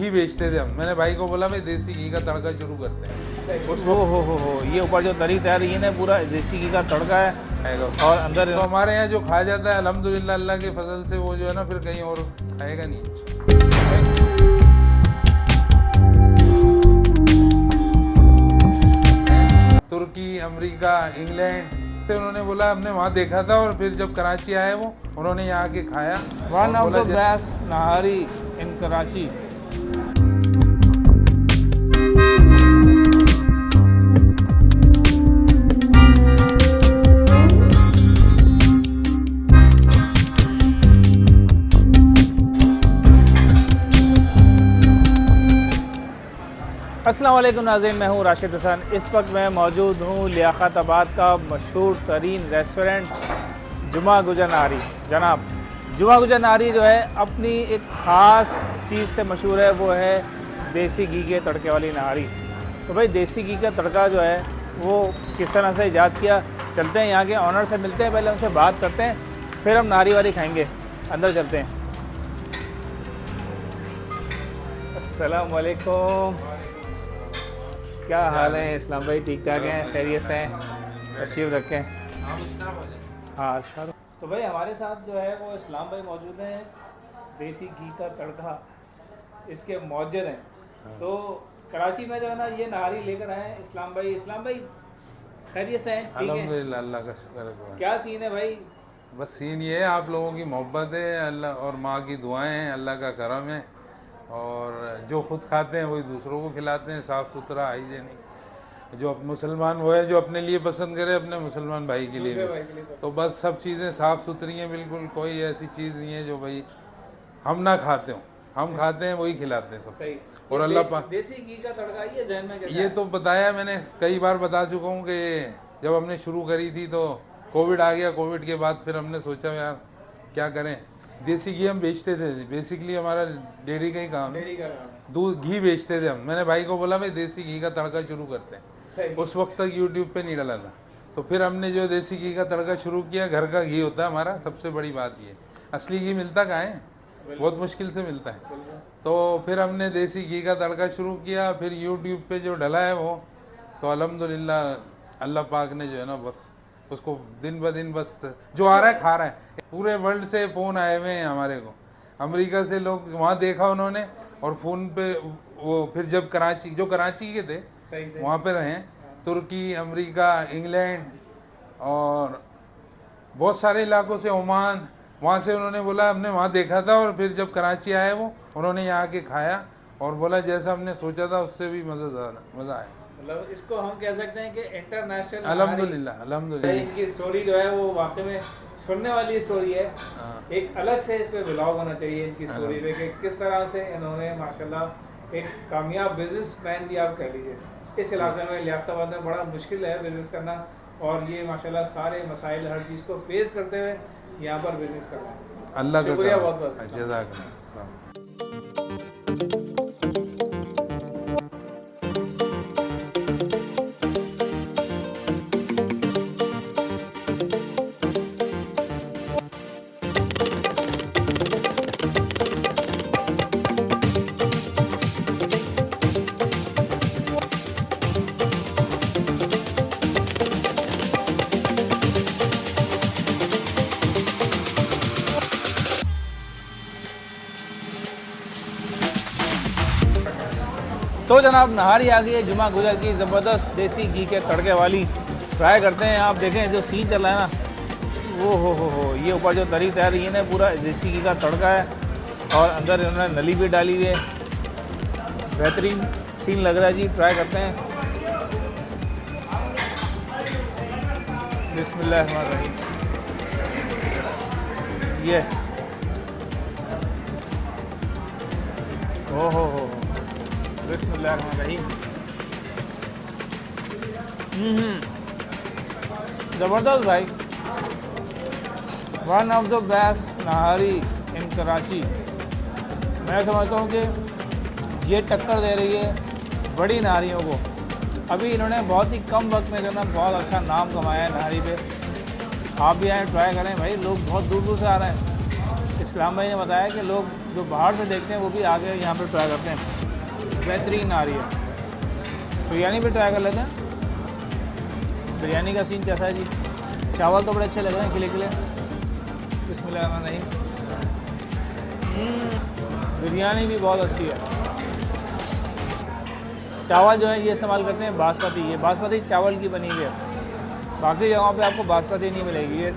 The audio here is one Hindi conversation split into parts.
घी बेचते थे हम। मैंने भाई को बोला भाई देसी घी का तड़का शुरू करते हैं। हो ये ऊपर जो तरी तैयार ये ना पूरा देसी घी का तड़का है और अंदर तो हमारे यहाँ जो खाया जाता है अल्हम्दुलिल्लाह अल्लाह के फजल से वो जो है ना फिर कहीं और खाएगा नहीं। तुर्की, अमेरिका, इंग्लैंड से उन्होंने बोला, हमने वहाँ देखा था और फिर जब कराची आए वो उन्होंने यहाँ आके खाया। वन ऑफ द बेस्ट नहारी इन कराची। अस्सलाम वालेकुम नाज़रीन, मैं हूँ राशिद हसन। इस वक्त मैं मौजूद हूँ लियाकताबाद का मशहूर तरीन रेस्टोरेंट जुमा गुजर नहारी। जनाब जुमा गुजर नहारी जो है अपनी एक ख़ास चीज़ से मशहूर है, वो है देसी घी के तड़के वाली नहारी। तो भाई देसी घी का तड़का जो है वो किस तरह से ईजाद किया, चलते हैं यहाँ के ऑनर से मिलते हैं, पहले उनसे बात करते हैं, फिर हम नहारी वाली खाएँगे। अंदर चलते हैं। अस्सलाम वालेकुम, क्या हाल है इस्लाम भाई? ठीक ठाक हैं, खैरियत से हैं? तशरीफ़ रखें। हाँ शाहरुख। तो भाई हमारे साथ जो है वो इस्लाम भाई मौजूद हैं, देसी घी का तड़का इसके मौजर हैं। तो कराची में जो है ना ये नहारी लेकर आए हैं इस्लाम भाई। इस्लाम भाई खैरियत से हैं? अल्हम्दुलिल्लाह अल्लाह का शुक्र है। क्या सीन है भाई? बस सीन ये है, आप लोगों की मोहब्बत है अल्लाह और माँ की दुआएं हैं, अल्लाह का करम है, और जो खुद खाते हैं वही दूसरों को खिलाते हैं, साफ़ सुथरा हाइजेनिक। जो मुसलमान वो है जो अपने लिए पसंद करे अपने मुसलमान भाई के लिए भी। तो बस सब चीज़ें साफ़ सुथरी हैं बिल्कुल, कोई ऐसी चीज़ नहीं है जो भाई हम ना खाते हो, हम खाते हैं वही खिलाते हैं सब। और अल्लाह पाक देसी घी का तड़का ये ज़हन में कैसा ये तो बताया मैंने कई बार, बता चुका हूँ कि जब हमने शुरू करी थी तो कोविड आ गया। कोविड के बाद फिर हमने सोचा यार क्या करें, देसी घी हम बेचते थे, बेसिकली हमारा डेयरी का ही काम है, दूध घी बेचते थे हम। मैंने भाई को बोला भाई देसी घी का तड़का शुरू करते हैं। उस वक्त तक यूट्यूब पे नहीं डाला था, तो फिर हमने जो देसी घी का तड़का शुरू किया, घर का घी होता है हमारा, सबसे बड़ी बात ये। असली घी मिलता कहाँ है, बहुत मुश्किल से मिलता है। तो फिर हमने देसी घी का तड़का शुरू किया, फिर यूट्यूब पे जो डला है वो, तो अल्हम्दुलिल्लाह अल्लाह पाक ने जो है ना बस उसको दिन ब दिन बस जो आ रहा है खा रहा है। पूरे वर्ल्ड से फ़ोन आए हुए हैं हमारे को, अमेरिका से लोग, वहाँ देखा उन्होंने और फ़ोन पे वो फिर जब कराची, जो कराची के थे वहाँ पे रहे, तुर्की, अमेरिका, इंग्लैंड और बहुत सारे इलाकों से, ओमान, वहाँ से उन्होंने बोला, हमने वहाँ देखा था और फिर जब कराची आए वो उन्होंने यहाँ आके खाया और बोला जैसा हमने सोचा था उससे भी मज़ा आया। मतलब इसको हम कह सकते हैं कि इंटरनेशनल अल्हम्दुलिल्लाह अल्हम्दुलिल्लाह। इनकी स्टोरी जो है वो वाकई में सुनने वाली स्टोरी है। एक अलग से इस पे ब्लॉग होना चाहिए इनकी स्टोरी पे कि किस तरह से इन्होंने माशाल्लाह एक कामयाब बिजनेसमैन भी आप कह लीजिए। इस इलाके में लियाकताबाद में बड़ा मुश्किल है बिज़नेस करना, और ये माशाल्लाह सारे मसाइल हर चीज़ को फेस करते हुए यहाँ पर बिज़नेस कर रहे हैं। अल्लाह का शुक्रिया बहुत बहुत। जज़ाकल्लाह। तो जनाब नहारी आ गई है जुमा गुजर की, ज़बरदस्त देसी घी के तड़के वाली। ट्राई करते हैं। आप देखें जो सीन चल रहा है ना, वो हो ये ऊपर जो तरी तैयार ये ना पूरा देसी घी का तड़का है और अंदर इन्होंने नली भी डाली हुई है। बेहतरीन सीन लग रहा है जी। ट्राई करते हैं। बिस्मिल्लाहिर्रहमानिर्रहीम। ये हो बिस्मिल्लाहिर्रहमानिर्रहीम। ज़बरदस्त भाई, वन ऑफ द बेस्ट नहारी इन कराची। मैं समझता हूँ कि ये टक्कर दे रही है बड़ी नहारियों को। अभी इन्होंने बहुत ही कम वक्त में जो ना बहुत अच्छा नाम कमाया है नहारी पे। आप भी आए, ट्राई करें भाई। लोग बहुत दूर दूर से आ रहे हैं। इस्लाम भाई ने बताया कि लोग जो बाहर से देखते हैं वो भी आगे यहाँ पर ट्राई करते हैं। बेहतरीन आ रही है। बिरयानी भी ट्राई कर लेते हैं। बिरयानी का सीन कैसा है जी? चावल तो बड़े अच्छे लग रहे हैं, खिले खिले। बिस्मिल्लाहिर्रहमानिर्रहीम। बिरयानी भी बहुत अच्छी है। चावल जो है ये इस्तेमाल करते हैं बासमती। ये बासमती चावल की बनी हुई है। बाकी जगहों पे आपको बासमती नहीं मिलेगी। ये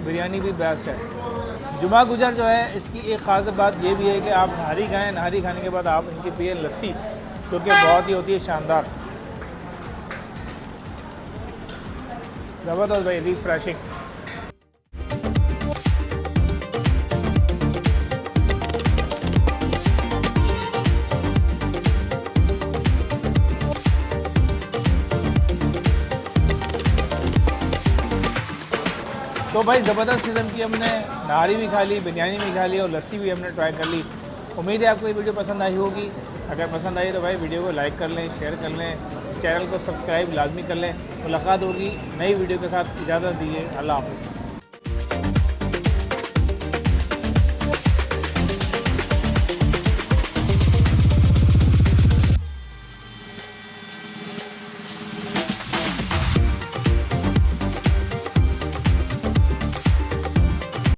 बिरयानी भी बेस्ट है। जुमा गुजर जो है इसकी एक ख़ास बात ये भी है कि आप नहारी खाएँ, नहारी खाने के बाद आप इनकी पिए लस्सी, जो कि बहुत ही होती है शानदार, ज़बरदस्त भाई, रिफ्रेशिंग। तो भाई ज़बरदस्त किस्म की हमने नहारी भी खा ली, बिरयानी भी खा ली और लस्सी भी हमने ट्राई कर ली। उम्मीद है आपको ये वीडियो पसंद आई होगी। अगर पसंद आई तो भाई वीडियो को लाइक कर लें, शेयर कर लें, चैनल को सब्सक्राइब लाजमी कर लें। मुलाकात होगी नई वीडियो के साथ। इजाज़त दीजिए। अल्लाह हाफ़िज़।